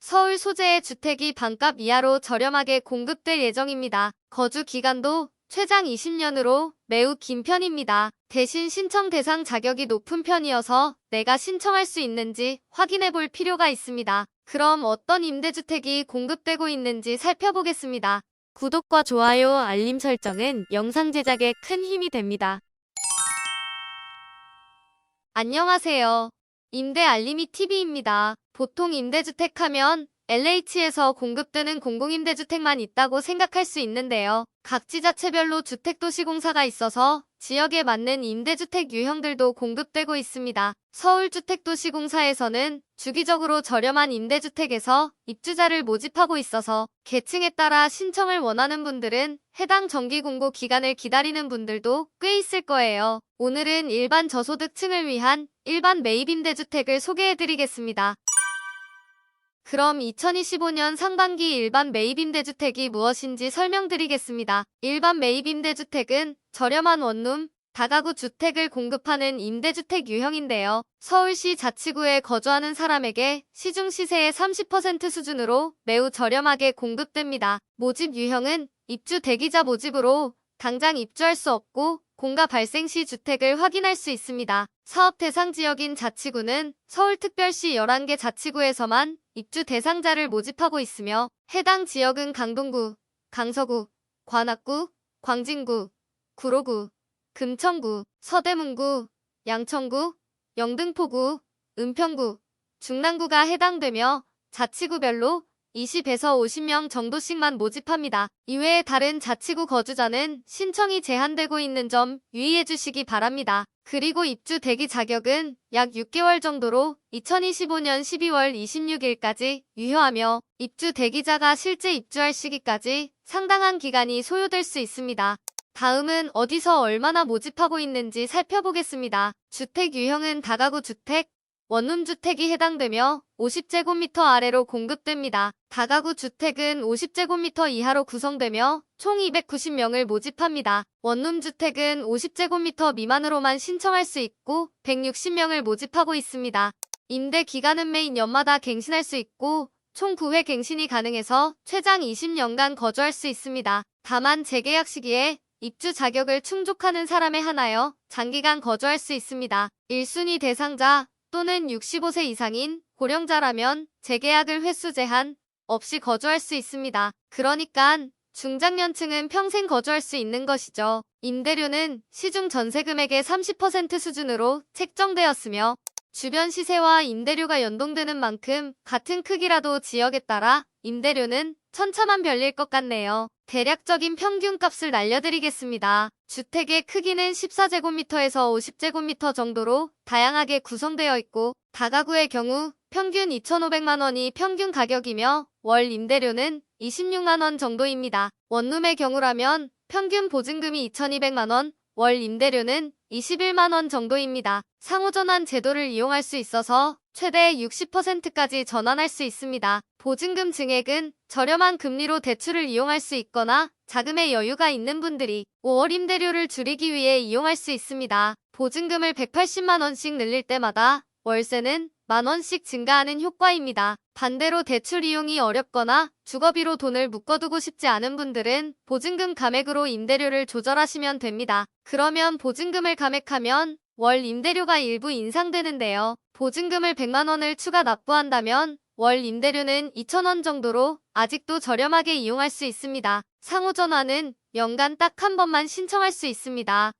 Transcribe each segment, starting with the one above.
서울 소재의 주택이 반값 이하로 저렴하게 공급될 예정입니다. 거주 기간도 최장 20년으로 매우 긴 편입니다. 대신 신청 대상 자격이 높은 편이어서 내가 신청할 수 있는지 확인해 볼 필요가 있습니다. 그럼 어떤 임대주택이 공급되고 있는지 살펴보겠습니다. 구독과 좋아요, 알림 설정은 영상 제작에 큰 힘이 됩니다. 안녕하세요. 임대 알림이 TV입니다. 보통 임대주택 하면 LH에서 공급되는 공공임대주택만 있다고 생각할 수 있는데요. 각 지자체별로 주택도시공사가 있어서 지역에 맞는 임대주택 유형들도 공급되고 있습니다. 서울주택도시공사에서는 주기적으로 저렴한 임대주택에서 입주자를 모집하고 있어서 계층에 따라 신청을 원하는 분들은 해당 정기공고 기간을 기다리는 분들도 꽤 있을 거예요. 오늘은 일반 저소득층을 위한 일반 매입임대주택을 소개해드리겠습니다. 그럼 2025년 상반기 일반 매입임대주택이 무엇인지 설명드리겠습니다. 일반 매입임대주택은 저렴한 원룸, 다가구 주택을 공급하는 임대주택 유형인데요. 서울시 자치구에 거주하는 사람에게 시중 시세의 30% 수준으로 매우 저렴하게 공급됩니다. 모집 유형은 입주 대기자 모집으로 당장 입주할 수 없고 공가 발생 시 주택을 확인할 수 있습니다. 사업 대상 지역인 자치구는 서울특별시 11개 자치구에서만 입주 대상자를 모집하고 있으며 해당 지역은 강동구, 강서구, 관악구, 광진구, 구로구, 금천구, 서대문구, 양천구, 영등포구, 은평구, 중랑구가 해당되며 자치구별로 20에서 50명 정도씩만 모집합니다. 이외에 다른 자치구 거주자는 신청이 제한되고 있는 점 유의해 주시기 바랍니다. 그리고 입주 대기 자격은 약 6개월 정도로 2025년 12월 26일까지 유효하며 입주 대기자가 실제 입주할 시기까지 상당한 기간이 소요될 수 있습니다. 다음은 어디서 얼마나 모집하고 있는지 살펴보겠습니다. 주택 유형은 다가구 주택, 원룸 주택이 해당되며 50제곱미터 아래로 공급됩니다. 다가구 주택은 50제곱미터 이하로 구성되며 총 290명을 모집합니다. 원룸 주택은 50제곱미터 미만으로만 신청할 수 있고 160명을 모집하고 있습니다. 임대 기간은 매인 연마다 갱신할 수 있고 총 9회 갱신이 가능해서 최장 20년간 거주할 수 있습니다. 다만 재계약 시기에 입주 자격을 충족하는 사람에 한하여 장기간 거주할 수 있습니다. 1순위 대상자 또는 65세 이상인 고령자라면 재계약을 횟수 제한 없이 거주할 수 있습니다. 그러니까 중장년층은 평생 거주할 수 있는 것이죠. 임대료는 시중 전세금액의 30% 수준으로 책정되었으며 주변 시세와 임대료가 연동되는 만큼 같은 크기라도 지역에 따라 임대료는 천차만별일 것 같네요. 대략적인 평균값을 알려드리겠습니다. 주택의 크기는 14제곱미터에서 50제곱미터 정도로 다양하게 구성되어 있고 다가구의 경우 평균 2,500만원이 평균 가격이며 월 임대료는 26만원 정도입니다. 원룸의 경우라면 평균 보증금이 2,200만원, 월 임대료는 21만원 정도입니다. 상호전환 제도를 이용할 수 있어서 최대 60%까지 전환할 수 있습니다. 보증금 증액은 저렴한 금리로 대출을 이용할 수 있거나 자금의 여유가 있는 분들이 5월 임대료를 줄이기 위해 이용할 수 있습니다. 보증금을 180만원씩 늘릴 때마다 월세는 만원씩 증가하는 효과입니다. 반대로 대출 이용이 어렵거나 주거비로 돈을 묶어두고 싶지 않은 분들은 보증금 감액으로 임대료를 조절하시면 됩니다. 그러면 보증금을 감액하면 월 임대료가 일부 인상되는데요. 보증금을 100만원을 추가 납부한다면 월 임대료는 2,000원 정도로 아직도 저렴하게 이용할 수 있습니다. 상호전환은 연간 딱 한 번만 신청할 수 있습니다.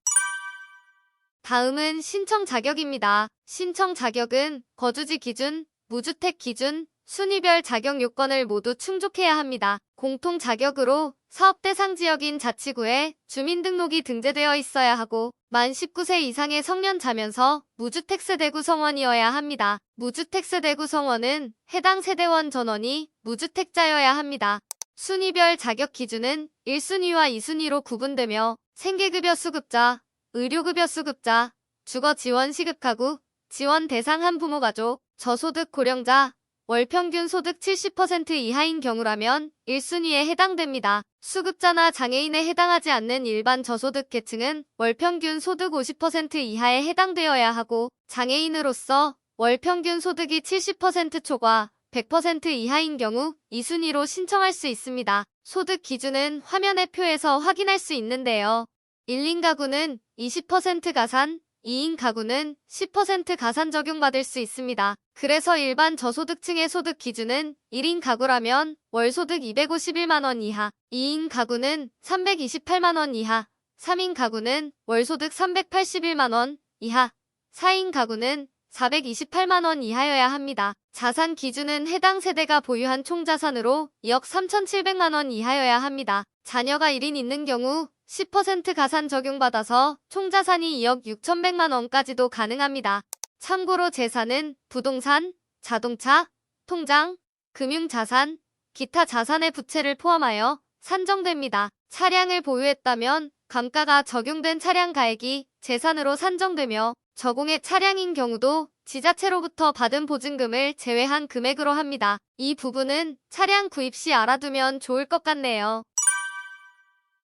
다음은 신청 자격입니다. 신청 자격은 거주지 기준, 무주택 기준, 순위별 자격 요건을 모두 충족해야 합니다. 공통 자격으로 사업 대상 지역인 자치구에 주민등록이 등재되어 있어야 하고 만 19세 이상의 성년자면서 무주택 세대 구성원이어야 합니다. 무주택 세대 구성원은 해당 세대원 전원이 무주택자여야 합니다. 순위별 자격 기준은 1순위와 2순위로 구분되며 생계급여 수급자, 의료급여 수급자, 주거지원시급가구, 지원 대상 한부모가족, 저소득 고령자, 월평균 소득 70% 이하인 경우라면 1순위에 해당됩니다. 수급자나 장애인에 해당하지 않는 일반 저소득 계층은 월평균 소득 50% 이하에 해당되어야 하고 장애인으로서 월평균 소득이 70% 초과 100% 이하인 경우 2순위로 신청할 수 있습니다. 소득 기준은 화면의 표에서 확인할 수 있는데요. 1인 가구는 20% 가산, 2인 가구는 10% 가산 적용받을 수 있습니다. 그래서 일반 저소득층의 소득 기준은 1인 가구라면 월소득 251만 원 이하, 2인 가구는 328만 원 이하, 3인 가구는 월소득 381만 원 이하, 4인 가구는 428만 원 이하여야 합니다. 자산 기준은 해당 세대가 보유한 총 자산으로 2억 3,700만 원 이하여야 합니다. 자녀가 1인 있는 경우 10% 가산 적용받아서 총 자산이 2억 6,100만 원까지도 가능합니다. 참고로 재산은 부동산, 자동차, 통장, 금융자산, 기타 자산의 부채를 포함하여 산정됩니다. 차량을 보유했다면 감가가 적용된 차량 가액이 재산으로 산정되며 저공해 차량인 경우도 지자체로부터 받은 보증금을 제외한 금액으로 합니다. 이 부분은 차량 구입 시 알아두면 좋을 것 같네요.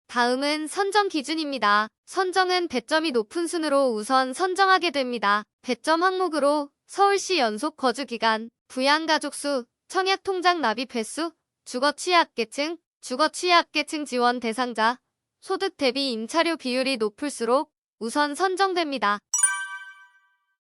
다음은 선정 기준입니다. 선정은 배점이 높은 순으로 우선 선정하게 됩니다. 배점 항목으로 서울시 연속 거주기간, 부양가족수, 청약통장 납입 횟수, 주거취약계층, 주거취약계층 지원 대상자, 소득 대비 임차료 비율이 높을수록 우선 선정됩니다.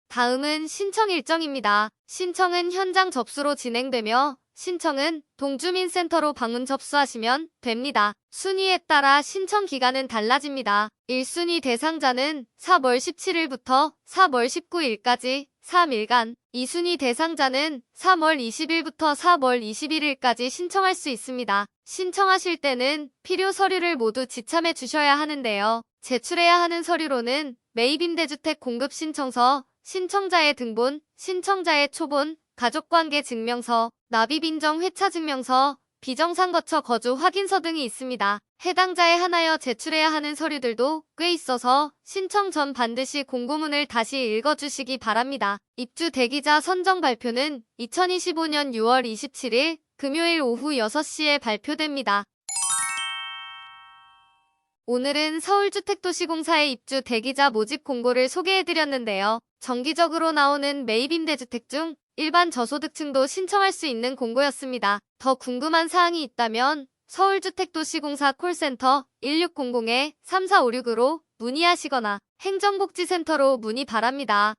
다음은 신청 일정입니다. 신청은 현장 접수로 진행되며 신청은 동주민센터로 방문 접수하시면 됩니다. 순위에 따라 신청 기간은 달라집니다. 1순위 대상자는 4월 17일부터 4월 19일까지 3일간, 2순위 대상자는 3월 20일부터 4월 21일까지 신청할 수 있습니다. 신청하실 때는 필요 서류를 모두 지참해 주셔야 하는데요. 제출해야 하는 서류로는 매입임대주택 공급신청서, 신청자의 등본, 신청자의 초본, 가족관계 증명서, 납입인정 회차증명서, 비정상거처 거주 확인서 등이 있습니다. 해당자에 한하여 제출해야 하는 서류들도 꽤 있어서 신청 전 반드시 공고문을 다시 읽어주시기 바랍니다. 입주 대기자 선정 발표는 2025년 6월 27일 금요일 오후 6시에 발표됩니다. 오늘은 서울주택도시공사의 입주 대기자 모집 공고를 소개해드렸는데요. 정기적으로 나오는 매입임대주택 중 일반 저소득층도 신청할 수 있는 공고였습니다. 더 궁금한 사항이 있다면 서울주택도시공사 콜센터 1600-3456으로 문의하시거나 행정복지센터로 문의 바랍니다.